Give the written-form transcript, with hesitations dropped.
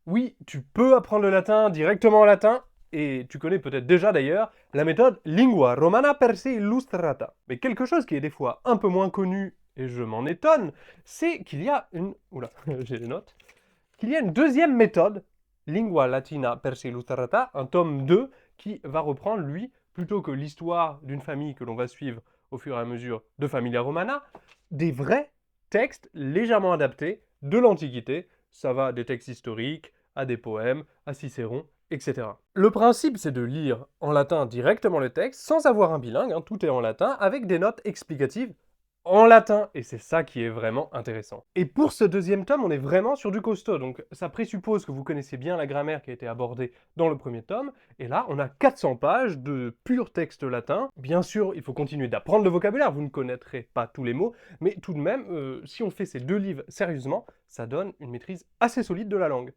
Oui, tu peux apprendre le latin directement en latin, et tu connais peut-être déjà d'ailleurs la méthode Lingua Romana per se illustrata. Mais quelque chose qui est des fois un peu moins connu, et je m'en étonne, c'est qu'il y a une... Oula, j'ai les notes. Qu'il y a une deuxième méthode, Lingua Latina per se illustrata, un tome 2, qui va reprendre, lui, plutôt que l'histoire d'une famille que l'on va suivre au fur et à mesure de Familia Romana, des vrais textes légèrement adaptés de l'Antiquité. Ça va des textes historiques, à des poèmes, à Cicéron, etc. Le principe, c'est de lire en latin directement le texte, sans avoir un bilingue, hein, tout est en latin, avec des notes explicatives en latin, et c'est ça qui est vraiment intéressant. Et pour ce deuxième tome, on est vraiment sur du costaud, donc ça présuppose que vous connaissez bien la grammaire qui a été abordée dans le premier tome, et là, on a 400 pages de pur texte latin. Bien sûr, il faut continuer d'apprendre le vocabulaire, vous ne connaîtrez pas tous les mots, mais tout de même, si on fait ces deux livres sérieusement, ça donne une maîtrise assez solide de la langue.